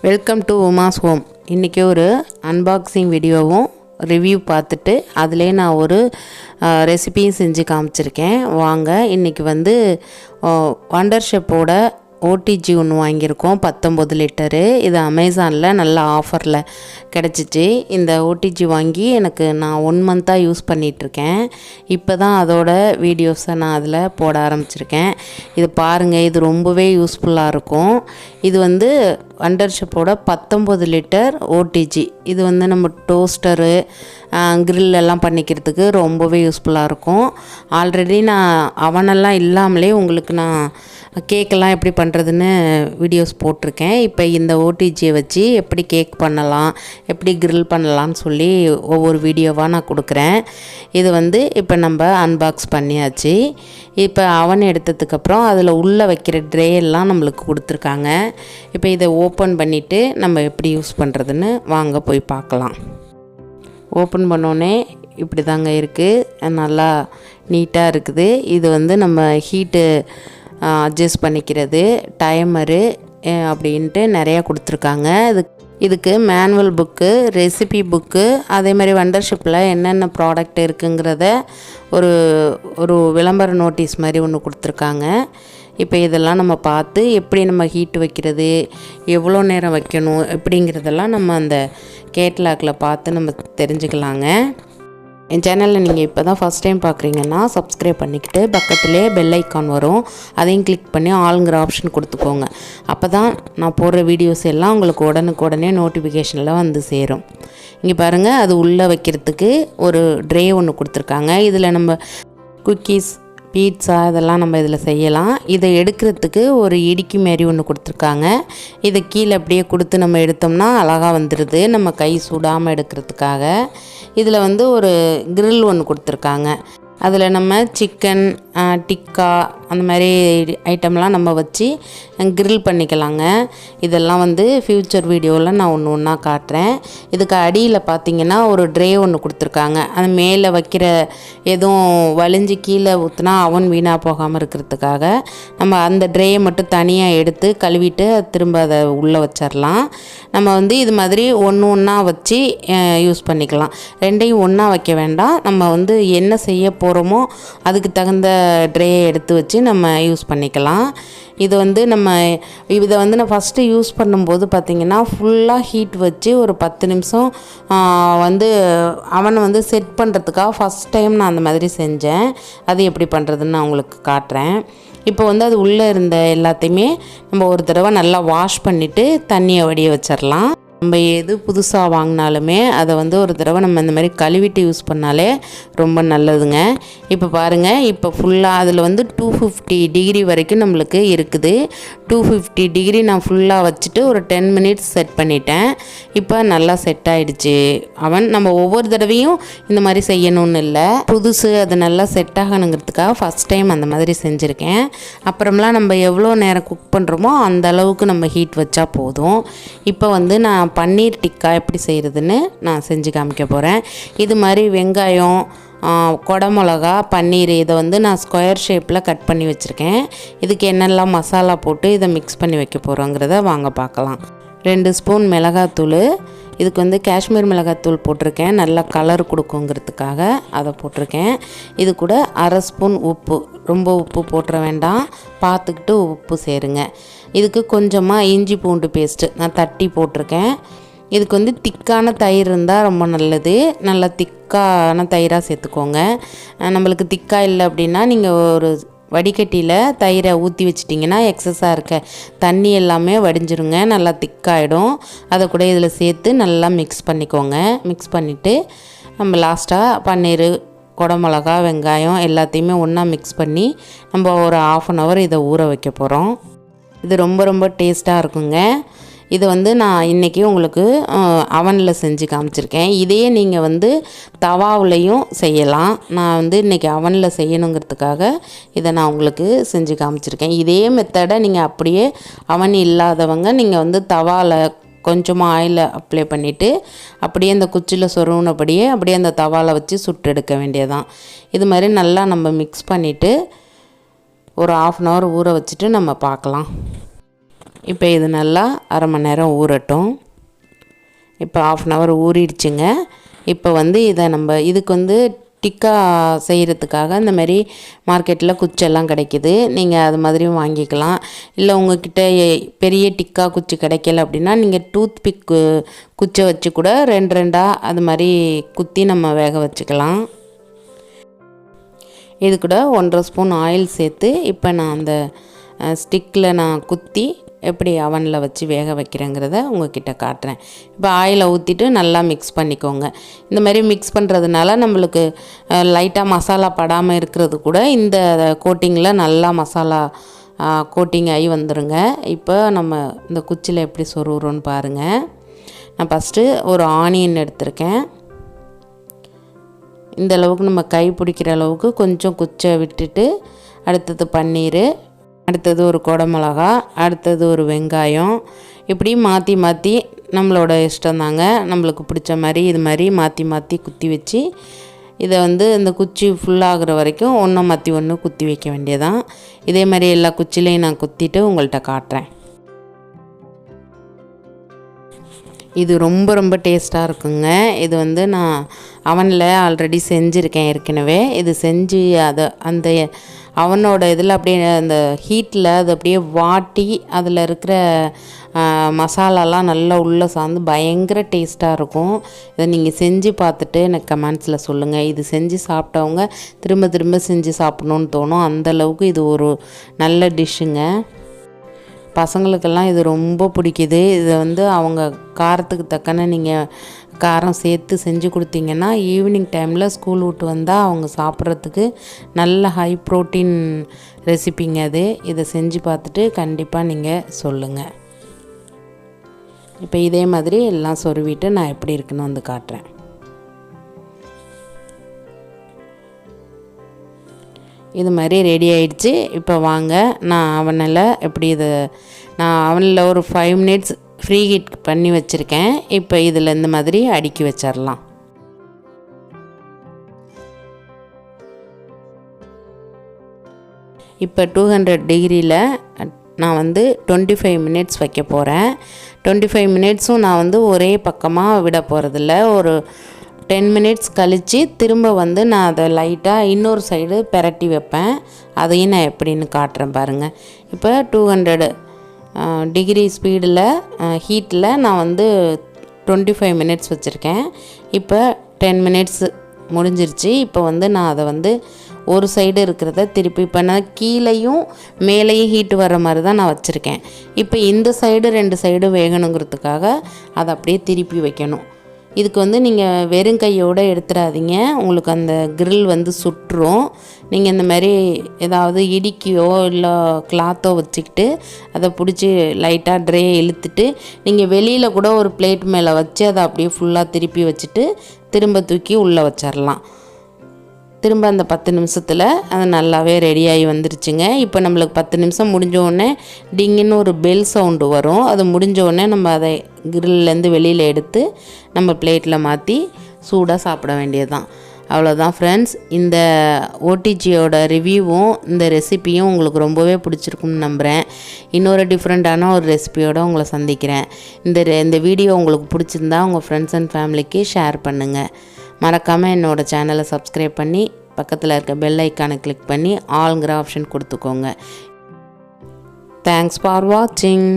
Welcome to Uma's home. இன்றைக்கி ஒரு unboxing வீடியோவும் ரிவ்யூ பார்த்துட்டு அதிலே நான் ஒரு ரெசிபியும் செஞ்சு காமிச்சிருக்கேன். வாங்க, இன்றைக்கி வந்து வண்டர்ஷெப்போட ஓடிஜி ஒன்று வாங்கியிருக்கோம், 19 லிட்டரு. இது அமேசானில் நல்ல ஆஃபரில் கிடச்சிச்சு. இந்த ஓடிஜி வாங்கி நான் 1 மந்த்தாக யூஸ் பண்ணிகிட்ருக்கேன். இப்போ தான் அதோட வீடியோஸை நான் அதில் போட ஆரம்பிச்சிருக்கேன். இது பாருங்கள், இது ரொம்பவே யூஸ்ஃபுல்லாக இருக்கும். இது வந்து வண்டர்ஷெப்போட 19 லிட்டர் ஓடிஜி. இது வந்து நம்ம டோஸ்டரு கிரில் எல்லாம் பண்ணிக்கிறதுக்கு ரொம்பவே யூஸ்ஃபுல்லாக இருக்கும். ஆல்ரெடி நான் அவனெல்லாம் இல்லாமலே உங்களுக்கு நான் கேக்கெல்லாம் எப்படி பண்ணுறதுன்னு வீடியோஸ் போட்டிருக்கேன். இப்போ இந்த ஓடிஜியை வச்சு எப்படி கேக் பண்ணலாம், எப்படி கிரில் பண்ணலான்னு சொல்லி ஒவ்வொரு வீடியோவாக நான் கொடுக்குறேன். இது வந்து இப்போ நம்ம அன்பாக்ஸ் பண்ணியாச்சு. இப்போ அவன் எடுத்ததுக்கப்புறம் அதில் உள்ளே வைக்கிற ட்ரே எல்லாம் நம்மளுக்கு கொடுத்துருக்காங்க. இப்போ இதை ஓப்பன் பண்ணிவிட்டு நம்ம எப்படி யூஸ் பண்ணுறதுன்னு வாங்க போய் பார்க்கலாம். ஓப்பன் பண்ணோன்னே இப்படி தாங்க இருக்குது, நல்லா நீட்டாக இருக்குது. இது வந்து நம்ம ஹீட்டு அட்ஜஸ்ட் பண்ணிக்கிறது, டைமரு அப்படின்ட்டு நிறையா கொடுத்துருக்காங்க. இதுக்கு மேனுவல் புக்கு, ரெசிபி புக்கு, அதே மாதிரி வண்டர்ஷிப்பில் என்னென்ன ப்ராடக்ட் இருக்குங்கிறத ஒரு விளம்பர நோட்டீஸ் மாதிரி ஒன்று கொடுத்துருக்காங்க. இப்போ இதெல்லாம் நம்ம பார்த்து எப்படி நம்ம ஹீட்டு வைக்கிறது, எவ்வளோ நேரம் வைக்கணும் அப்படிங்கிறதெல்லாம் நம்ம அந்த கேட்லாகில் பார்த்து நம்ம தெரிஞ்சுக்கலாங்க. என் சேனலில் நீங்கள் இப்போ தான் ஃபஸ்ட் டைம் பார்க்குறீங்கன்னா சப்ஸ்கிரைப் பண்ணிக்கிட்டு பக்கத்துலேயே பெல் ஐக்கான் வரும், அதையும் கிளிக் பண்ணி ஆளுங்கிற ஆப்ஷன் கொடுத்துக்கோங்க. அப்போ தான் நான் போடுற வீடியோஸ் எல்லாம் உங்களுக்கு உடனுக்குடனே நோட்டிஃபிகேஷனில் வந்து சேரும். இங்கே பாருங்கள், அது உள்ளே வைக்கிறதுக்கு ஒரு ட்ரே ஒன்று கொடுத்துருக்காங்க. இதில் நம்ம குக்கீஸ், பீட்சா இதெல்லாம் நம்ம இதில் செய்யலாம். இதை எடுக்கிறதுக்கு ஒரு இடுக்கி மாரி ஒன்று கொடுத்துருக்காங்க. இதை கீழே அப்படியே கொடுத்து நம்ம எடுத்தோம்னா அழகாக வந்துடுது, நம்ம கை சுடாமல் எடுக்கிறதுக்காக. இதில் வந்து ஒரு கிரில் ஒன்று கொடுத்துருக்காங்க. அதில் நம்ம சிக்கன், டிக்கா அந்த மாதிரி ஐட்டம்லாம் நம்ம வச்சு கிரில் பண்ணிக்கலாங்க. இதெல்லாம் வந்து ஃப்யூச்சர் வீடியோவில் நான் ஒன்று ஒன்றா காட்டுறேன். இதுக்கு அடியில் பார்த்திங்கன்னா ஒரு ட்ரே ஒன்று கொடுத்துருக்காங்க. அது மேலே வைக்கிற எதுவும் வலிஞ்சு கீழே ஊற்றுனா அவன் வீணாக போகாமல் இருக்கிறதுக்காக நம்ம அந்த ட்ரேயை மட்டும் தனியாக எடுத்து கழுவிட்டு திரும்ப அதை உள்ளே வச்சிடலாம். நம்ம வந்து இது மாதிரி ஒன்று ஒன்றா வச்சு யூஸ் பண்ணிக்கலாம். ரெண்டையும் ஒன்றா வைக்க வேண்டாம். நம்ம வந்து என்ன செய்ய போகிறோமோ அதுக்கு தகுந்த ட்ரேயை எடுத்து வச்சு நம்ம யூஸ் பண்ணிக்கலாம். இது வந்து இதை வந்து நான் ஃபஸ்ட்டு யூஸ் பண்ணும்போது பார்த்திங்கன்னா ஃபுல்லாக ஹீட் வச்சு ஒரு 10 நிமிஷம் வந்து அவனை வந்து செட் பண்ணுறதுக்காக ஃபஸ்ட் டைம் நான் அந்த மாதிரி செஞ்சேன். அது எப்படி பண்ணுறதுன்னு நான் உங்களுக்கு காட்டுறேன். இப்போ வந்து அது உள்ளே இருந்த எல்லாத்தையுமே நம்ம ஒரு தடவை நல்லா வாஷ் பண்ணிவிட்டு தண்ணியை வடிய வச்சிடலாம். நம்ம எது புதுசாக வாங்கினாலுமே அதை வந்து ஒரு தடவை நம்ம இந்த மாதிரி கழுவிட்டு யூஸ் பண்ணாலே ரொம்ப நல்லதுங்க. இப்போ பாருங்கள், இப்போ ஃபுல்லாக அதில் வந்து 250 டிகிரி வரைக்கும் நம்மளுக்கு இருக்குது. 250 டிகிரி நான் ஃபுல்லாக வச்சுட்டு ஒரு 10 மினிட்ஸ் செட் பண்ணிட்டேன். இப்போ நல்லா செட் ஆகிடுச்சு அவன். நம்ம ஒவ்வொரு தடவையும் இந்த மாதிரி செய்யணும்னு இல்லை, புதுசு அது நல்லா செட் ஆகணுங்கிறதுக்காக ஃபஸ்ட் டைம் அந்த மாதிரி செஞ்சுருக்கேன். அப்புறம்லாம் நம்ம எவ்வளோ நேரம் குக் பண்ணுறோமோ அந்த அளவுக்கு நம்ம ஹீட் வச்சா போதும். இப்போ வந்து நான் பன்னீர் டிக்கா எப்படி செய்கிறதுன்னு நான் செஞ்சு காமிக்க போகிறேன். இது மாதிரி வெங்காயம், கொடமிளகா, பன்னீர் இதை வந்து நான் ஸ்கொயர் ஷேப்பில் கட் பண்ணி வச்சுருக்கேன். இதுக்கு என்னெல்லாம் மசாலா போட்டு இதை மிக்ஸ் பண்ணி வைக்க போகிறோங்கிறத வாங்க பார்க்கலாம். 2 ஸ்பூன் மிளகாத்தூள், இதுக்கு வந்து காஷ்மீர் மிளகாத்தூள் போட்டிருக்கேன், நல்லா கலர் கொடுக்குங்கிறதுக்காக அதை போட்டிருக்கேன். இது கூட 1/2 ஸ்பூன் உப்பு, ரொம்ப உப்பு போட்டுற வேண்டாம், பார்த்துக்கிட்டு உப்பு சேருங்க. இதுக்கு கொஞ்சமாக இஞ்சி பூண்டு பேஸ்ட்டு நான் தட்டி போட்டிருக்கேன். இதுக்கு வந்து திக்கான தயிர் இருந்தால் ரொம்ப நல்லது, நல்லா திக்கான தயிராக சேர்த்துக்கோங்க. நம்மளுக்கு திக்கா இல்லை அப்படின்னா நீங்கள் ஒரு வடிகட்டியில் தயிரை ஊற்றி வச்சிட்டிங்கன்னா எக்ஸஸாக இருக்க தண்ணி எல்லாமே வடிஞ்சிருங்க, நல்லா திக்காயிடும். அதை கூட இதில் சேர்த்து நல்லா மிக்ஸ் பண்ணிக்கோங்க. மிக்ஸ் பண்ணிவிட்டு நம்ம லாஸ்ட்டாக பன்னீர், கொடமிளகா, வெங்காயம் எல்லாத்தையுமே ஒன்றா மிக்ஸ் பண்ணி நம்ம ஒரு 1/2 hour இதை ஊற வைக்க போகிறோம். இது ரொம்ப ரொம்ப டேஸ்ட்டாக இருக்குங்க. இது வந்து நான் இன்றைக்கி உங்களுக்கு அவனில் செஞ்சு காமிச்சிருக்கேன். இதையே நீங்கள் வந்து தவாவுலையும் செய்யலாம். நான் வந்து இன்றைக்கி அவனில் செய்யணுங்கிறதுக்காக இதை நான் உங்களுக்கு செஞ்சு காமிச்சிருக்கேன். இதே மெத்தடை நீங்கள் அப்படியே அவன் இல்லாதவங்க நீங்கள் வந்து தவாவில் கொஞ்சமாக ஆயில் அப்ளை பண்ணிவிட்டு அப்படியே அந்த குச்சியில் சொருவினபடியே அப்படியே அந்த தவாவில் வச்சு சுட்டு எடுக்க வேண்டியதான். இது மாதிரி நல்லா நம்ம மிக்ஸ் பண்ணிவிட்டு ஒரு 1/2 hour ஊற வச்சுட்டு நம்ம பார்க்கலாம். இப்போ இது நல்லா அரை மணி நேரம் ஊறட்டும். இப்போ 1/2 hour ஊறிடுச்சுங்க. இப்போ வந்து இதை நம்ம இதுக்கு வந்து டிக்கா செய்கிறதுக்காக இந்த மாதிரி மார்க்கெட்டில் குச்செல்லாம் கிடைக்கிது. நீங்கள் அது மாதிரியும் வாங்கிக்கலாம். இல்லை உங்கள்கிட்ட பெரிய டிக்கா குச்சி கிடைக்கல அப்படின்னா நீங்கள் டூத் பிக் குச்சை வச்சு கூட 2 அது மாதிரி குத்தி நம்ம வேக வச்சுக்கலாம். இது கூட 1.5 ஸ்பூன் ஆயில் சேர்த்து இப்போ நான் அந்த ஸ்டிக்கில் நான் குத்தி எப்படி அவனில் வச்சு வேக வைக்கிறேங்கிறத உங்கள்கிட்ட காட்டுறேன். இப்போ ஆயிலை ஊற்றிட்டு நல்லா மிக்ஸ் பண்ணிக்கோங்க. இந்த மாதிரி மிக்ஸ் பண்ணுறதுனால நம்மளுக்கு லைட்டாக மசாலா படாமல் இருக்கிறது கூட இந்த கோட்டிங்கில் நல்லா மசாலா கோட்டிங் ஆகி வந்துடுங்க. இப்போ நம்ம இந்த குச்சியில் எப்படி சொருகிறோன்னு பாருங்கள். நான் ஃபஸ்ட்டு ஒரு ஆனியன் எடுத்திருக்கேன். இந்த அளவுக்கு நம்ம கை பிடிக்கிற அளவுக்கு கொஞ்சம் குச்சை விட்டுட்டு, அடுத்தது பன்னீர், அடுத்தது ஒரு குடமிளகா, அடுத்தது ஒரு வெங்காயம், இப்படி மாற்றி மாற்றி நம்மளோட இஷ்டம் தாங்க. நம்மளுக்கு பிடிச்ச மாதிரி இது மாதிரி மாற்றி மாற்றி குத்தி வச்சு இதை வந்து இந்த குச்சி ஃபுல்லாகிற வரைக்கும் ஒன்று மாற்றி ஒன்று குத்தி வைக்க வேண்டியதான். இதே மாதிரி எல்லா குச்சிலையும் நான் குத்திட்டு உங்கள்கிட்ட காட்டுறேன். இது ரொம்ப ரொம்ப டேஸ்ட்டாக இருக்குங்க. இது வந்து நான் அவனில் ஆல்ரெடி செஞ்சுருக்கேன் ஏற்கனவே. இது செஞ்சு அந்த அவனோட இதில் அப்படியே அந்த ஹீட்டில் அது அப்படியே வாட்டி அதில் இருக்கிற மசாலாலாம் நல்லா உள்ளே சார்ந்து பயங்கர டேஸ்ட்டாக இருக்கும். இதை நீங்கள் செஞ்சு பார்த்துட்டு எனக்கு கமெண்ட்ஸில் சொல்லுங்கள். இது செஞ்சு சாப்பிட்டவங்க திரும்ப திரும்ப செஞ்சு சாப்பிட்ணுன்னு தோணும். அந்தளவுக்கு இது ஒரு நல்ல டிஷ்ஷுங்க. பசங்களுக்கெல்லாம் இது ரொம்ப பிடிக்குது. இதை வந்து அவங்க காரத்துக்கு தக்கன நீங்கள் காரம் சேர்த்து செஞ்சு கொடுத்தீங்கன்னா ஈவினிங் டைமில் ஸ்கூல் விட்டு வந்தால் அவங்க சாப்பிட்றதுக்கு நல்ல ஹை ப்ரோட்டீன் ரெசிபிங்க அது. இதை செஞ்சு பார்த்துட்டு கண்டிப்பாக நீங்கள் சொல்லுங்கள். இப்போ இதே மாதிரி எல்லாம் சொருவிட்டு நான் எப்படி இருக்குன்னு வந்து காட்டுறேன். இது மாதிரி ரெடி ஆகிடுச்சு. இப்போ வாங்க நான் அவனில் ஒரு 5 minutes ஃப்ரீ ஹீட் பண்ணி வச்சுருக்கேன். இப்போ இதில் இந்த மாதிரி அடுக்கி வச்சிடலாம். இப்போ 200 degreeல நான் வந்து 25 minutes வைக்க போகிறேன். 25 minutesம் நான் வந்து ஒரே பக்கமாக விட போகிறதில்ல. ஒரு 10 minutes கழித்து திரும்ப வந்து நான் அதை லைட்டாக இன்னொரு சைடு பெரட்டி வைப்பேன். அதையும் நான் எப்படின்னு காட்டுறேன் பாருங்கள். இப்போ 200 degree ஸ்பீடில் ஹீட்டில் நான் வந்து 25 minutes வச்சுருக்கேன். இப்போ 10 minutes முடிஞ்சிருச்சு. இப்போ வந்து நான் அதை வந்து ஒரு சைடு இருக்கிறத திருப்பி இப்போ நான் கீழேயும் மேலேயும் ஹீட்டு வர மாதிரி தான் நான் வச்சுருக்கேன். இப்போ இந்த சைடு 2 சைடு வேகணுங்கிறதுக்காக அதை அப்படியே திருப்பி வைக்கணும். இதுக்கு வந்து நீங்கள் வெறும் கையோடு எடுத்துடாதீங்க. உங்களுக்கு அந்த கிரில் வந்து சுற்றும். நீங்கள் இந்த மாதிரி ஏதாவது இடிக்கையோ இல்லை கிளாத்தோ வச்சுக்கிட்டு அதை பிடிச்சி லைட்டாக ட்ரே இழுத்துட்டு நீங்கள் வெளியில் கூட ஒரு பிளேட் மேலே வச்சு அதை அப்படியே ஃபுல்லாக திருப்பி வச்சுட்டு திரும்ப தூக்கி உள்ளே வச்சிடலாம். திரும்ப அந்த 10 நிமிஷத்தில் அது நல்லாவே ரெடியாகி வந்துருச்சுங்க. இப்போ நம்மளுக்கு 10 நிமிஷம் முடிஞ்சோடனே டிங்குன்னு ஒரு பெல் சவுண்டு வரும். அது முடிஞ்சோடனே நம்ம அதை கிரில்லேருந்து வெளியில் எடுத்து நம்ம பிளேட்டில் மாற்றி சூடாக சாப்பிட வேண்டியது தான். அவ்வளோதான் ஃப்ரெண்ட்ஸ். இந்த ஓடிஜியோட ரிவ்யூவும் இந்த ரெசிப்பியும் உங்களுக்கு ரொம்பவே பிடிச்சிருக்குன்னு நம்புகிறேன். இன்னொரு டிஃப்ரெண்ட்டான ஒரு ரெசிபியோடு உங்களை சந்திக்கிறேன். இந்த வீடியோ உங்களுக்கு பிடிச்சிருந்தா உங்கள் ஃப்ரெண்ட்ஸ் அண்ட் ஃபேமிலிக்கு ஷேர் பண்ணுங்கள். மறக்காமல் என்னோடய சேனலை சப்ஸ்கிரைப் பண்ணி பக்கத்தில் இருக்க பெல் ஐக்கானை கிளிக் பண்ணி ஆல்ங்கிற ஆப்ஷன் கொடுத்துக்கோங்க. தேங்க்ஸ் ஃபார் வாட்சிங்.